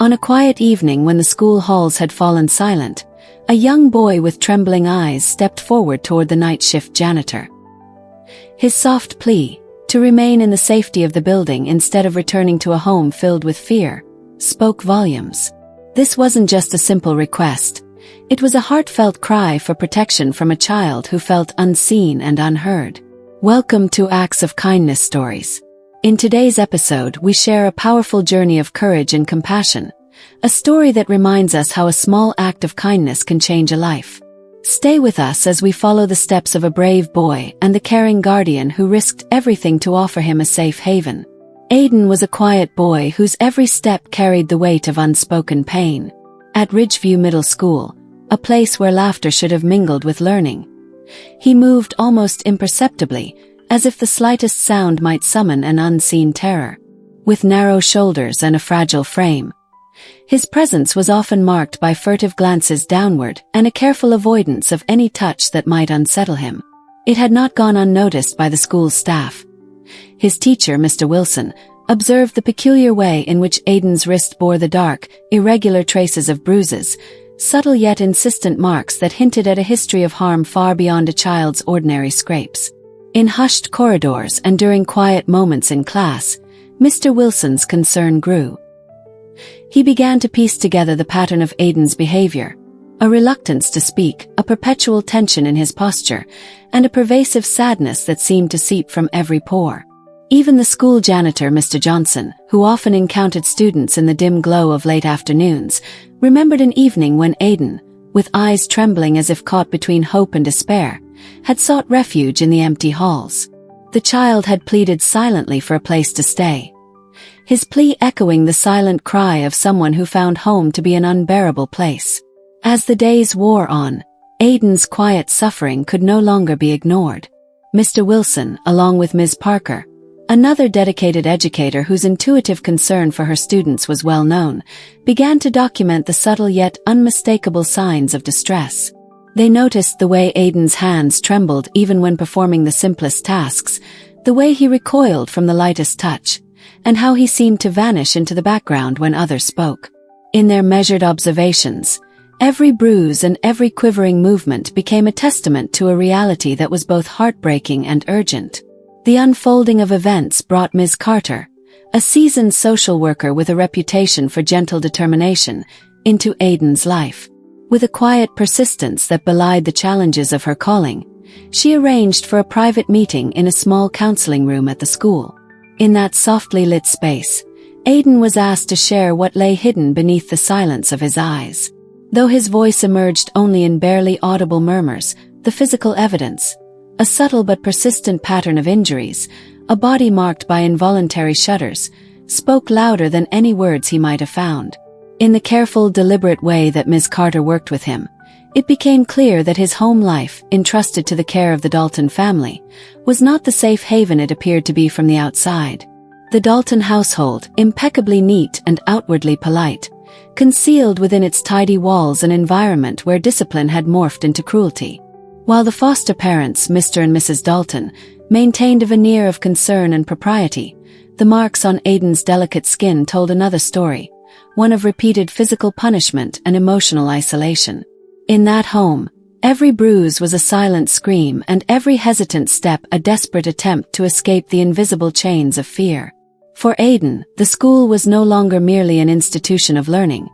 On a quiet evening when the school halls had fallen silent, a young boy with trembling eyes stepped forward toward the night shift janitor. His soft plea, to remain in the safety of the building instead of returning to a home filled with fear, spoke volumes. This wasn't just a simple request. It was a heartfelt cry for protection from a child who felt unseen and unheard. Welcome to Acts of Kindness Stories. In today's episode, we share a powerful journey of courage and compassion, a story that reminds us how a small act of kindness can change a life. Stay with us as we follow the steps of a brave boy and the caring guardian who risked everything to offer him a safe haven. Aiden was a quiet boy whose every step carried the weight of unspoken pain. At Ridgeview Middle School, a place where laughter should have mingled with learning, he moved almost imperceptibly, as if the slightest sound might summon an unseen terror. With narrow shoulders and a fragile frame, his presence was often marked by furtive glances downward and a careful avoidance of any touch that might unsettle him. It had not gone unnoticed by the school's staff. His teacher, Mr. Wilson, observed the peculiar way in which Aiden's wrist bore the dark, irregular traces of bruises, subtle yet insistent marks that hinted at a history of harm far beyond a child's ordinary scrapes. In hushed corridors and during quiet moments in class, Mr. Wilson's concern grew. He began to piece together the pattern of Aiden's behavior: a reluctance to speak, a perpetual tension in his posture, and a pervasive sadness that seemed to seep from every pore. Even the school janitor, Mr. Johnson, who often encountered students in the dim glow of late afternoons, remembered an evening when Aiden, with eyes trembling as if caught between hope and despair, had sought refuge in the empty halls. The child had pleaded silently for a place to stay, his plea echoing the silent cry of someone who found home to be an unbearable place. As the days wore on, Aiden's quiet suffering could no longer be ignored. Mr. Wilson, along with Ms. Parker, another dedicated educator whose intuitive concern for her students was well known, began to document the subtle yet unmistakable signs of distress. They noticed the way Aiden's hands trembled even when performing the simplest tasks, the way he recoiled from the lightest touch, and how he seemed to vanish into the background when others spoke. In their measured observations, every bruise and every quivering movement became a testament to a reality that was both heartbreaking and urgent. The unfolding of events brought Ms. Carter, a seasoned social worker with a reputation for gentle determination, into Aiden's life. With a quiet persistence that belied the challenges of her calling, she arranged for a private meeting in a small counseling room at the school. In that softly lit space, Aiden was asked to share what lay hidden beneath the silence of his eyes. Though his voice emerged only in barely audible murmurs, the physical evidence, a subtle but persistent pattern of injuries, a body marked by involuntary shudders, spoke louder than any words he might have found. In the careful, deliberate way that Ms. Carter worked with him, it became clear that his home life, entrusted to the care of the Dalton family, was not the safe haven it appeared to be from the outside. The Dalton household, impeccably neat and outwardly polite, concealed within its tidy walls an environment where discipline had morphed into cruelty. While the foster parents, Mr. and Mrs. Dalton, maintained a veneer of concern and propriety, the marks on Aiden's delicate skin told another story, one of repeated physical punishment and emotional isolation. In that home, every bruise was a silent scream and every hesitant step a desperate attempt to escape the invisible chains of fear. For Aiden, the school was no longer merely an institution of learning.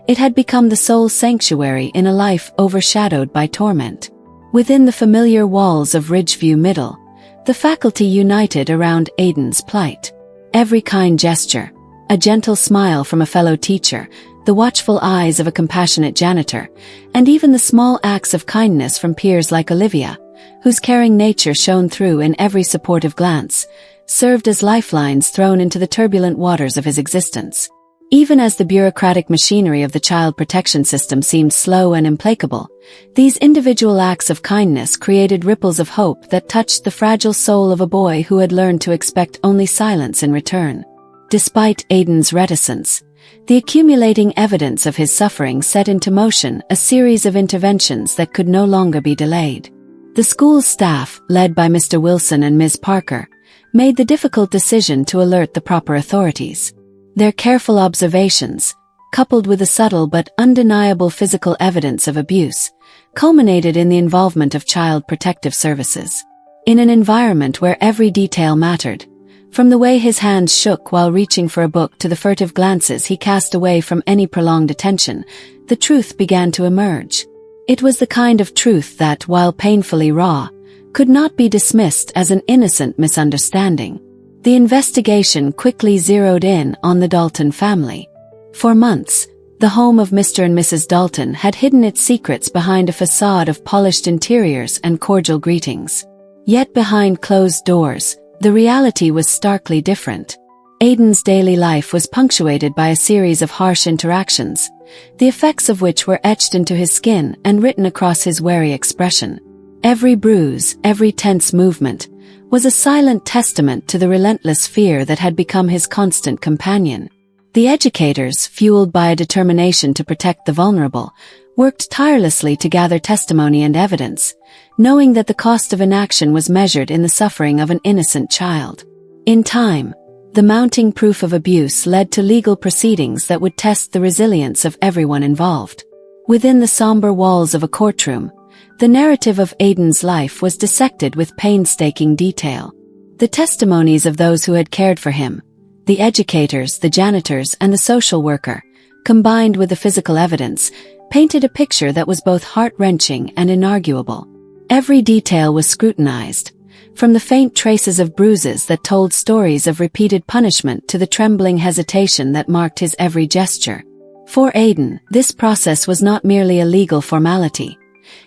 It had become the sole sanctuary in a life overshadowed by torment. Within the familiar walls of Ridgeview Middle, the faculty united around Aiden's plight. Every kind gesture, a gentle smile from a fellow teacher, the watchful eyes of a compassionate janitor, and even the small acts of kindness from peers like Olivia, whose caring nature shone through in every supportive glance, served as lifelines thrown into the turbulent waters of his existence. Even as the bureaucratic machinery of the child protection system seemed slow and implacable, these individual acts of kindness created ripples of hope that touched the fragile soul of a boy who had learned to expect only silence in return. Despite Aiden's reticence, the accumulating evidence of his suffering set into motion a series of interventions that could no longer be delayed. The school's staff, led by Mr. Wilson and Ms. Parker, made the difficult decision to alert the proper authorities. Their careful observations, coupled with the subtle but undeniable physical evidence of abuse, culminated in the involvement of Child Protective Services. In an environment where every detail mattered, from the way his hands shook while reaching for a book to the furtive glances he cast away from any prolonged attention, the truth began to emerge. It was the kind of truth that, while painfully raw, could not be dismissed as an innocent misunderstanding. The investigation quickly zeroed in on the Dalton family. For months, the home of Mr. and Mrs. Dalton had hidden its secrets behind a facade of polished interiors and cordial greetings. Yet behind closed doors, the reality was starkly different. Aiden's daily life was punctuated by a series of harsh interactions, the effects of which were etched into his skin and written across his wary expression. Every bruise, every tense movement, was a silent testament to the relentless fear that had become his constant companion. The educators, fueled by a determination to protect the vulnerable, worked tirelessly to gather testimony and evidence, knowing that the cost of inaction was measured in the suffering of an innocent child. In time, the mounting proof of abuse led to legal proceedings that would test the resilience of everyone involved. Within the somber walls of a courtroom, the narrative of Aiden's life was dissected with painstaking detail. The testimonies of those who had cared for him, the educators, the janitors, and the social worker, combined with the physical evidence, painted a picture that was both heart-wrenching and inarguable. Every detail was scrutinized, from the faint traces of bruises that told stories of repeated punishment to the trembling hesitation that marked his every gesture. For Aiden, this process was not merely a legal formality.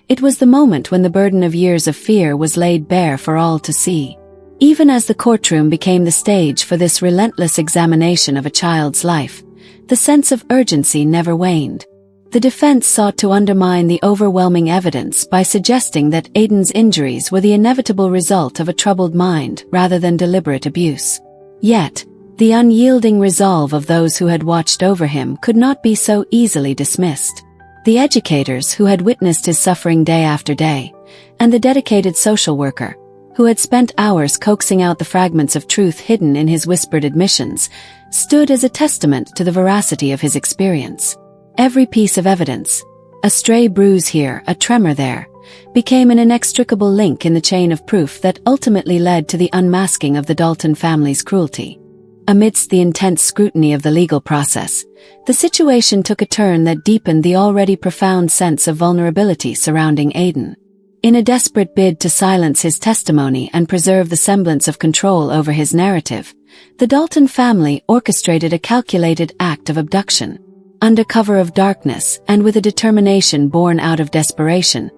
It was the moment when the burden of years of fear was laid bare for all to see. Even as the courtroom became the stage for this relentless examination of a child's life, the sense of urgency never waned. The defense sought to undermine the overwhelming evidence by suggesting that Aiden's injuries were the inevitable result of a troubled mind rather than deliberate abuse. Yet, the unyielding resolve of those who had watched over him could not be so easily dismissed. The educators who had witnessed his suffering day after day, and the dedicated social worker, who had spent hours coaxing out the fragments of truth hidden in his whispered admissions, stood as a testament to the veracity of his experience. Every piece of evidence, a stray bruise here, a tremor there, became an inextricable link in the chain of proof that ultimately led to the unmasking of the Dalton family's cruelty. Amidst the intense scrutiny of the legal process, the situation took a turn that deepened the already profound sense of vulnerability surrounding Aiden. In a desperate bid to silence his testimony and preserve the semblance of control over his narrative, the Dalton family orchestrated a calculated act of abduction. Under cover of darkness and with a determination born out of desperation,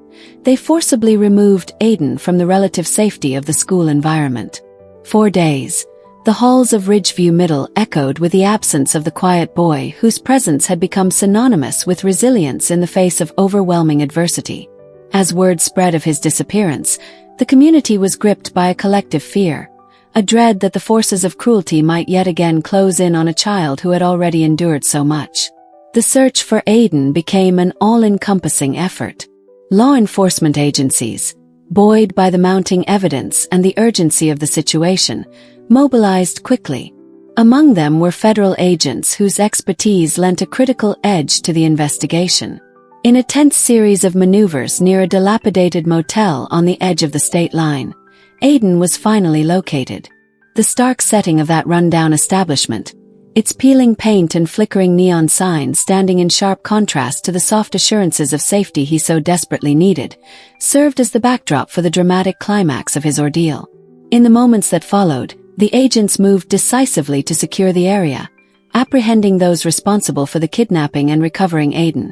they forcibly removed Aiden from the relative safety of the school environment. For days, the halls of Ridgeview Middle echoed with the absence of the quiet boy whose presence had become synonymous with resilience in the face of overwhelming adversity. As word spread of his disappearance, the community was gripped by a collective fear, a dread that the forces of cruelty might yet again close in on a child who had already endured so much. The search for Aiden became an all-encompassing effort. Law enforcement agencies, buoyed by the mounting evidence and the urgency of the situation, mobilized quickly. Among them were federal agents whose expertise lent a critical edge to the investigation. In a tense series of maneuvers near a dilapidated motel on the edge of the state line, Aiden was finally located. The stark setting of that rundown establishment, its peeling paint and flickering neon signs standing in sharp contrast to the soft assurances of safety he so desperately needed, served as the backdrop for the dramatic climax of his ordeal. In the moments that followed, the agents moved decisively to secure the area, apprehending those responsible for the kidnapping and recovering Aiden,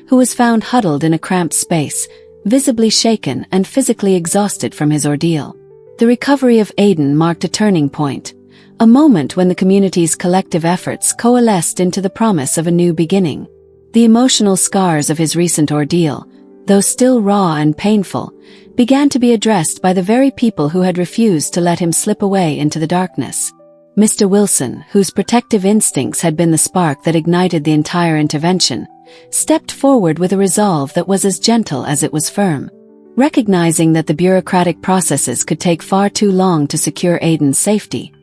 who was found huddled in a cramped space, visibly shaken and physically exhausted from his ordeal. The recovery of Aiden marked a turning point, a moment when the community's collective efforts coalesced into the promise of a new beginning. The emotional scars of his recent ordeal, though still raw and painful, began to be addressed by the very people who had refused to let him slip away into the darkness. Mr. Wilson, whose protective instincts had been the spark that ignited the entire intervention, stepped forward with a resolve that was as gentle as it was firm. Recognizing that the bureaucratic processes could take far too long to secure Aiden's safety,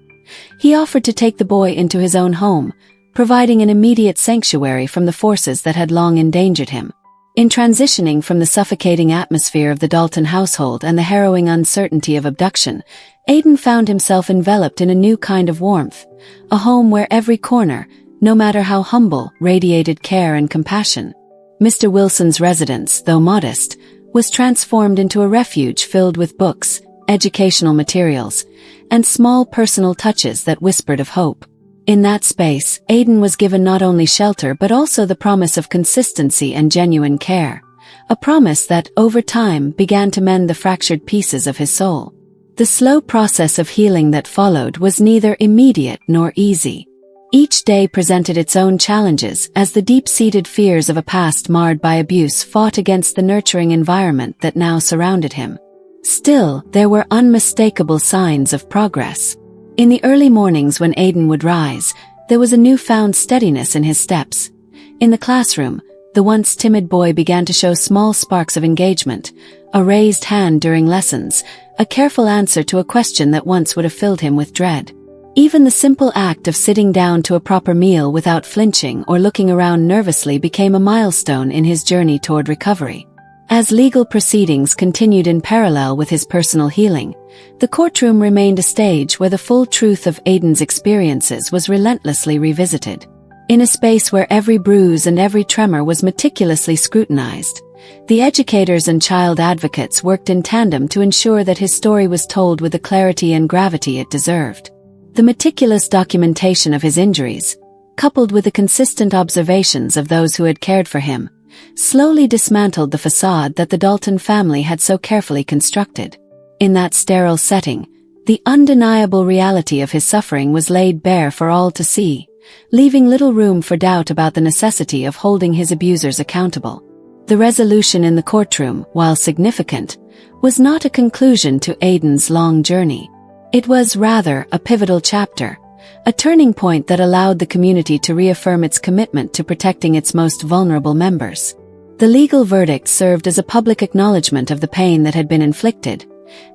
he offered to take the boy into his own home, providing an immediate sanctuary from the forces that had long endangered him. In transitioning from the suffocating atmosphere of the Dalton household and the harrowing uncertainty of abduction, Aiden found himself enveloped in a new kind of warmth, a home where every corner, no matter how humble, radiated care and compassion. Mr. Wilson's residence, though modest, was transformed into a refuge filled with books, educational materials, and small personal touches that whispered of hope. In that space, Aiden was given not only shelter but also the promise of consistency and genuine care, a promise that, over time, began to mend the fractured pieces of his soul. The slow process of healing that followed was neither immediate nor easy. Each day presented its own challenges as the deep-seated fears of a past marred by abuse fought against the nurturing environment that now surrounded him. Still, there were unmistakable signs of progress. In the early mornings when Aiden would rise, there was a newfound steadiness in his steps. In the classroom, the once timid boy began to show small sparks of engagement, a raised hand during lessons, a careful answer to a question that once would have filled him with dread. Even the simple act of sitting down to a proper meal without flinching or looking around nervously became a milestone in his journey toward recovery. As legal proceedings continued in parallel with his personal healing, the courtroom remained a stage where the full truth of Aiden's experiences was relentlessly revisited. In a space where every bruise and every tremor was meticulously scrutinized, the educators and child advocates worked in tandem to ensure that his story was told with the clarity and gravity it deserved. The meticulous documentation of his injuries, coupled with the consistent observations of those who had cared for him, slowly dismantled the facade that the Dalton family had so carefully constructed. In that sterile setting, the undeniable reality of his suffering was laid bare for all to see, leaving little room for doubt about the necessity of holding his abusers accountable. The resolution in the courtroom, while significant, was not a conclusion to Aiden's long journey. It was rather a pivotal chapter, a turning point that allowed the community to reaffirm its commitment to protecting its most vulnerable members. The legal verdict served as a public acknowledgement of the pain that had been inflicted,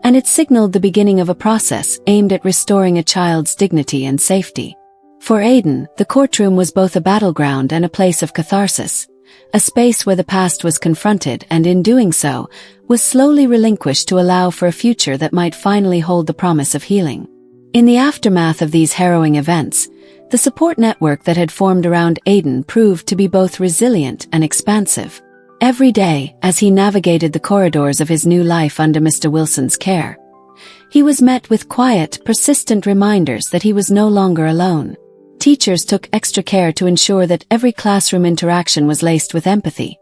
and it signaled the beginning of a process aimed at restoring a child's dignity and safety. For Aiden, the courtroom was both a battleground and a place of catharsis, a space where the past was confronted and, in doing so, was slowly relinquished to allow for a future that might finally hold the promise of healing. In the aftermath of these harrowing events, the support network that had formed around Aiden proved to be both resilient and expansive. Every day, as he navigated the corridors of his new life under Mr. Wilson's care, he was met with quiet, persistent reminders that he was no longer alone. Teachers took extra care to ensure that every classroom interaction was laced with empathy.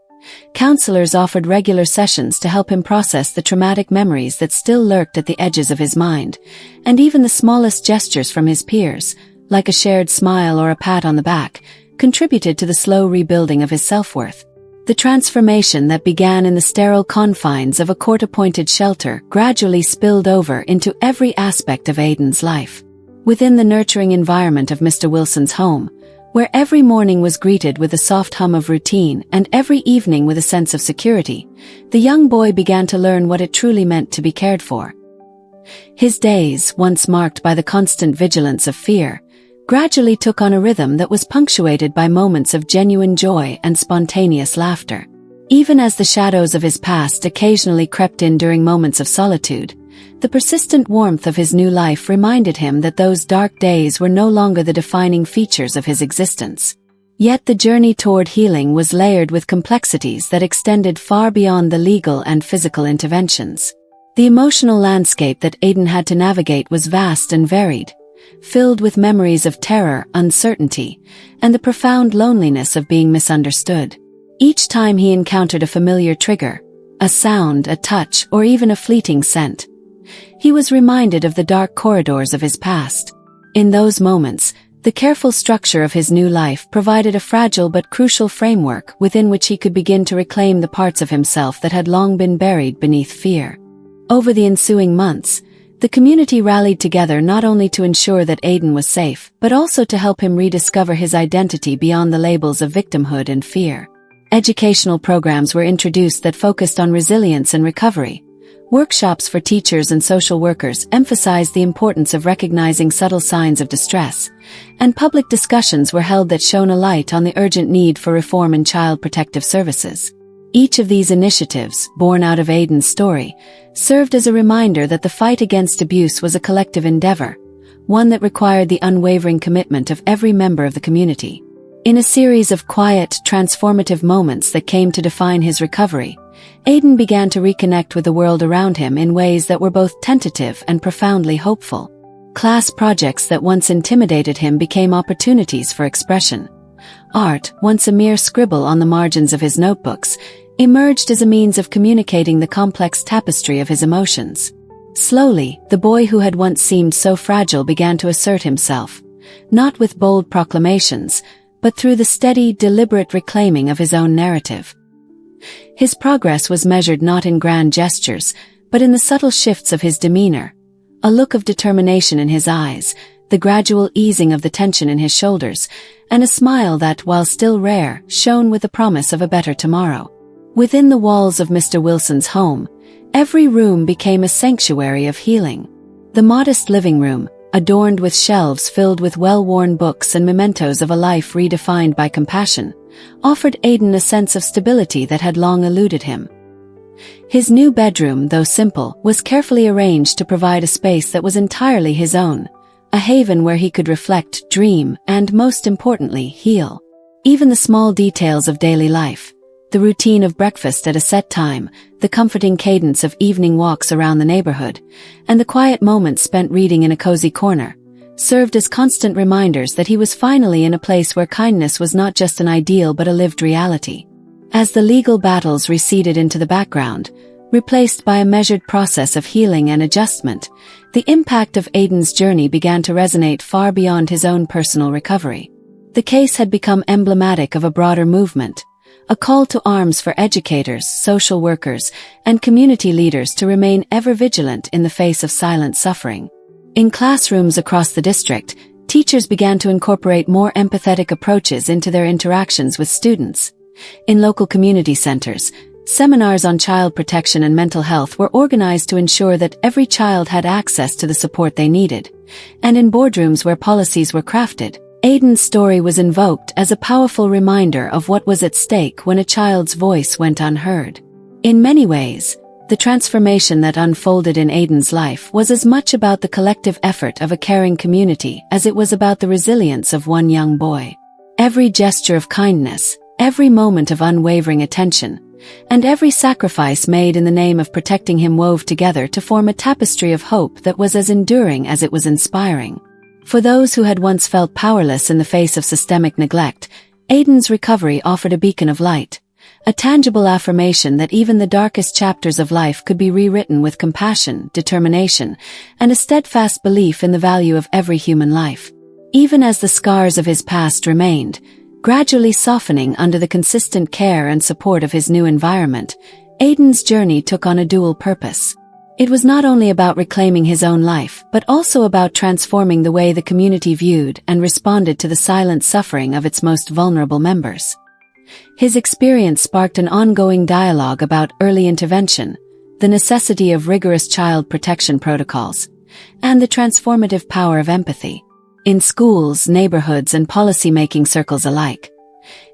Counselors offered regular sessions to help him process the traumatic memories that still lurked at the edges of his mind, and even the smallest gestures from his peers, like a shared smile or a pat on the back, contributed to the slow rebuilding of his self-worth. The transformation that began in the sterile confines of a court-appointed shelter gradually spilled over into every aspect of Aiden's life. Within the nurturing environment of Mr. Wilson's home, where every morning was greeted with a soft hum of routine and every evening with a sense of security, the young boy began to learn what it truly meant to be cared for. His days, once marked by the constant vigilance of fear, gradually took on a rhythm that was punctuated by moments of genuine joy and spontaneous laughter. Even as the shadows of his past occasionally crept in during moments of solitude, the persistent warmth of his new life reminded him that those dark days were no longer the defining features of his existence. Yet the journey toward healing was layered with complexities that extended far beyond the legal and physical interventions. The emotional landscape that Aiden had to navigate was vast and varied, filled with memories of terror, uncertainty, and the profound loneliness of being misunderstood. Each time he encountered a familiar trigger, a sound, a touch, or even a fleeting scent, he was reminded of the dark corridors of his past. In those moments, the careful structure of his new life provided a fragile but crucial framework within which he could begin to reclaim the parts of himself that had long been buried beneath fear. Over the ensuing months, the community rallied together not only to ensure that Aiden was safe, but also to help him rediscover his identity beyond the labels of victimhood and fear. Educational programs were introduced that focused on resilience and recovery, Workshops for teachers and social workers emphasized the importance of recognizing subtle signs of distress, and public discussions were held that shone a light on the urgent need for reform in child protective services. Each of these initiatives, born out of Aiden's story, served as a reminder that the fight against abuse was a collective endeavor, one that required the unwavering commitment of every member of the community. In a series of quiet, transformative moments that came to define his recovery, Aiden began to reconnect with the world around him in ways that were both tentative and profoundly hopeful. Class projects that once intimidated him became opportunities for expression. Art, once a mere scribble on the margins of his notebooks, emerged as a means of communicating the complex tapestry of his emotions. Slowly, the boy who had once seemed so fragile began to assert himself, not with bold proclamations, but through the steady, deliberate reclaiming of his own narrative. His progress was measured not in grand gestures, but in the subtle shifts of his demeanor, a look of determination in his eyes, the gradual easing of the tension in his shoulders, and a smile that, while still rare, shone with the promise of a better tomorrow. Within the walls of Mr. Wilson's home, every room became a sanctuary of healing. The modest living room, adorned with shelves filled with well-worn books and mementos of a life redefined by compassion, offered Aiden a sense of stability that had long eluded him. His new bedroom, though simple, was carefully arranged to provide a space that was entirely his own, a haven where he could reflect, dream, and, most importantly, heal. Even the small details of daily life, the routine of breakfast at a set time, the comforting cadence of evening walks around the neighborhood, and the quiet moments spent reading in a cozy corner, served as constant reminders that he was finally in a place where kindness was not just an ideal but a lived reality. As the legal battles receded into the background, replaced by a measured process of healing and adjustment, the impact of Aiden's journey began to resonate far beyond his own personal recovery. The case had become emblematic of a broader movement, a call to arms for educators, social workers, and community leaders to remain ever vigilant in the face of silent suffering. In classrooms across the district, teachers began to incorporate more empathetic approaches into their interactions with students. In local community centers, seminars on child protection and mental health were organized to ensure that every child had access to the support they needed. And in boardrooms where policies were crafted, Aiden's story was invoked as a powerful reminder of what was at stake when a child's voice went unheard. In many ways, the transformation that unfolded in Aiden's life was as much about the collective effort of a caring community as it was about the resilience of one young boy. Every gesture of kindness, every moment of unwavering attention, and every sacrifice made in the name of protecting him wove together to form a tapestry of hope that was as enduring as it was inspiring. For those who had once felt powerless in the face of systemic neglect, Aiden's recovery offered a beacon of light, a tangible affirmation that even the darkest chapters of life could be rewritten with compassion, determination, and a steadfast belief in the value of every human life. Even as the scars of his past remained, gradually softening under the consistent care and support of his new environment, Aiden's journey took on a dual purpose. It was not only about reclaiming his own life, but also about transforming the way the community viewed and responded to the silent suffering of its most vulnerable members. His experience sparked an ongoing dialogue about early intervention, the necessity of rigorous child protection protocols, and the transformative power of empathy. In schools, neighborhoods, and policy-making circles alike,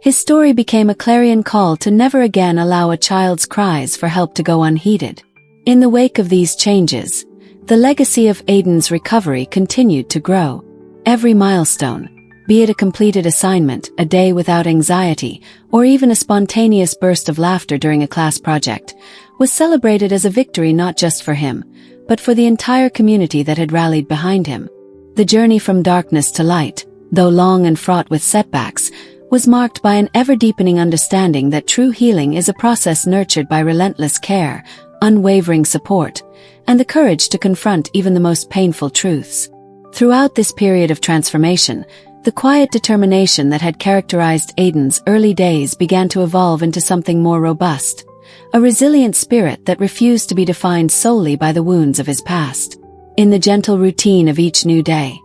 his story became a clarion call to never again allow a child's cries for help to go unheeded. In the wake of these changes, the legacy of Aiden's recovery continued to grow. Every milestone, be it a completed assignment, a day without anxiety, or even a spontaneous burst of laughter during a class project, was celebrated as a victory not just for him, but for the entire community that had rallied behind him. The journey from darkness to light, though long and fraught with setbacks, was marked by an ever-deepening understanding that true healing is a process nurtured by relentless care, unwavering support, and the courage to confront even the most painful truths. Throughout this period of transformation, the quiet determination that had characterized Aiden's early days began to evolve into something more robust, a resilient spirit that refused to be defined solely by the wounds of his past. In the gentle routine of each new day,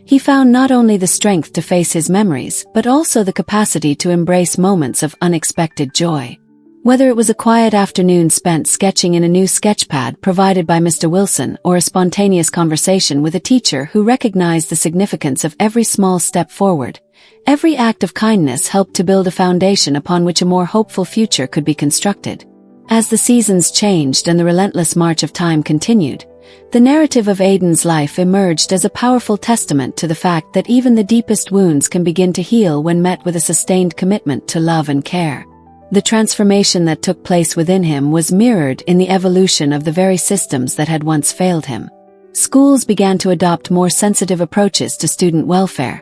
he found not only the strength to face his memories, but also the capacity to embrace moments of unexpected joy. Whether it was a quiet afternoon spent sketching in a new sketchpad provided by Mr. Wilson or a spontaneous conversation with a teacher who recognized the significance of every small step forward, every act of kindness helped to build a foundation upon which a more hopeful future could be constructed. As the seasons changed and the relentless march of time continued, the narrative of Aiden's life emerged as a powerful testament to the fact that even the deepest wounds can begin to heal when met with a sustained commitment to love and care. The transformation that took place within him was mirrored in the evolution of the very systems that had once failed him. Schools began to adopt more sensitive approaches to student welfare.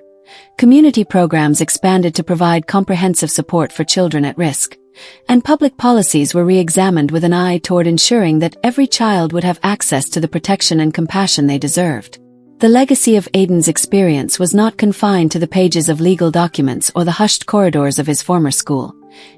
Community programs expanded to provide comprehensive support for children at risk, and public policies were re-examined with an eye toward ensuring that every child would have access to the protection and compassion they deserved. The legacy of Aiden's experience was not confined to the pages of legal documents or the hushed corridors of his former school.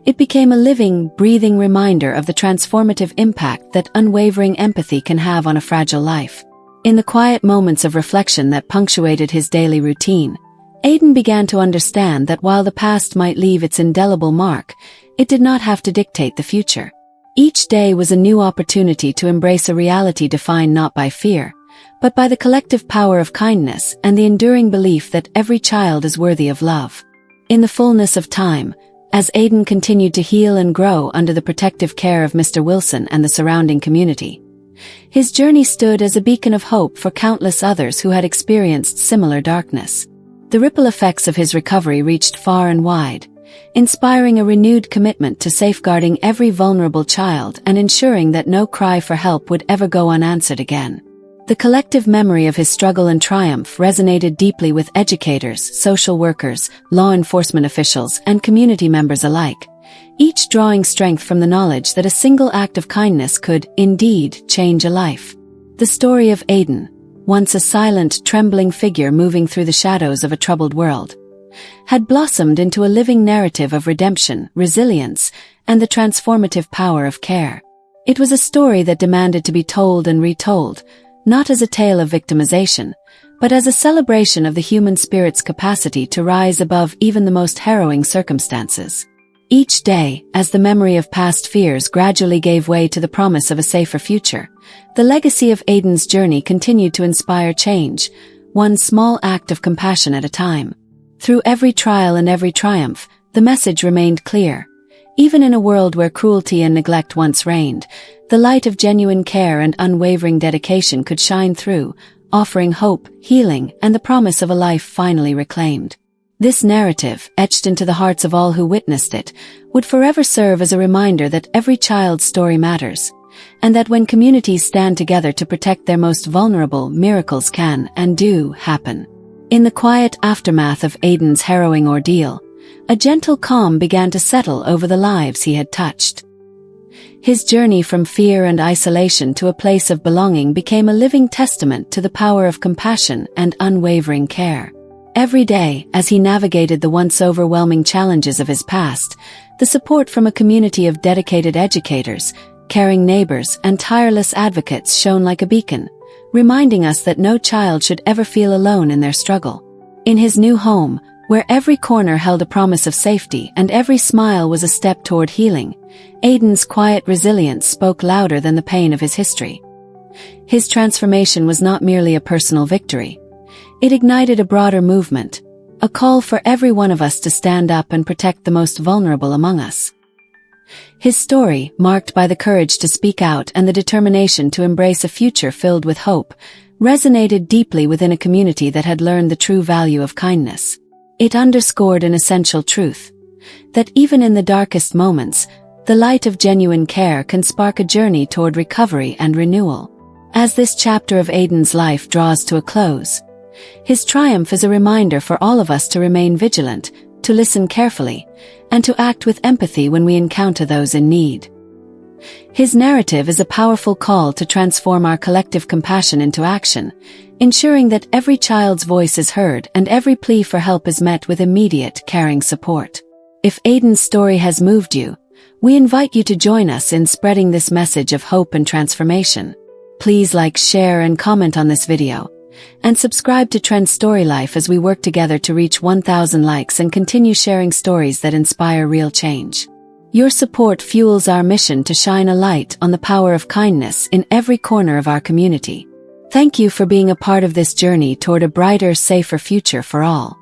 It became a living, breathing reminder of the transformative impact that unwavering empathy can have on a fragile life. In the quiet moments of reflection that punctuated his daily routine, Aiden began to understand that while the past might leave its indelible mark, it did not have to dictate the future. Each day was a new opportunity to embrace a reality defined not by fear, but by the collective power of kindness and the enduring belief that every child is worthy of love. In the fullness of time, as Aiden continued to heal and grow under the protective care of Mr. Wilson and the surrounding community, his journey stood as a beacon of hope for countless others who had experienced similar darkness. The ripple effects of his recovery reached far and wide, inspiring a renewed commitment to safeguarding every vulnerable child and ensuring that no cry for help would ever go unanswered again. The collective memory of his struggle and triumph resonated deeply with educators, social workers, law enforcement officials, and community members alike, each drawing strength from the knowledge that a single act of kindness could, indeed, change a life. The story of Aiden, once a silent, trembling figure moving through the shadows of a troubled world, had blossomed into a living narrative of redemption, resilience, and the transformative power of care. It was a story that demanded to be told and retold, not as a tale of victimization, but as a celebration of the human spirit's capacity to rise above even the most harrowing circumstances. Each day, as the memory of past fears gradually gave way to the promise of a safer future, the legacy of Aiden's journey continued to inspire change, one small act of compassion at a time. Through every trial and every triumph, the message remained clear. Even in a world where cruelty and neglect once reigned, the light of genuine care and unwavering dedication could shine through, offering hope, healing, and the promise of a life finally reclaimed. This narrative, etched into the hearts of all who witnessed it, would forever serve as a reminder that every child's story matters, and that when communities stand together to protect their most vulnerable, miracles can and do happen. In the quiet aftermath of Aiden's harrowing ordeal, a gentle calm began to settle over the lives he had touched. His journey from fear and isolation to a place of belonging became a living testament to the power of compassion and unwavering care. Every day, as he navigated the once overwhelming challenges of his past, the support from a community of dedicated educators, caring neighbors, and tireless advocates shone like a beacon, reminding us that no child should ever feel alone in their struggle. In his new home, where every corner held a promise of safety and every smile was a step toward healing, Aiden's quiet resilience spoke louder than the pain of his history. His transformation was not merely a personal victory. It ignited a broader movement, a call for every one of us to stand up and protect the most vulnerable among us. His story, marked by the courage to speak out and the determination to embrace a future filled with hope, resonated deeply within a community that had learned the true value of kindness. It underscored an essential truth, that even in the darkest moments, the light of genuine care can spark a journey toward recovery and renewal. As this chapter of Aiden's life draws to a close, his triumph is a reminder for all of us to remain vigilant, to listen carefully, and to act with empathy when we encounter those in need. His narrative is a powerful call to transform our collective compassion into action, ensuring that every child's voice is heard and every plea for help is met with immediate, caring support. If Aiden's story has moved you, we invite you to join us in spreading this message of hope and transformation. Please like, share, and comment on this video, and subscribe to Trend Story Life as we work together to reach 1,000 likes and continue sharing stories that inspire real change. Your support fuels our mission to shine a light on the power of kindness in every corner of our community. Thank you for being a part of this journey toward a brighter, safer future for all.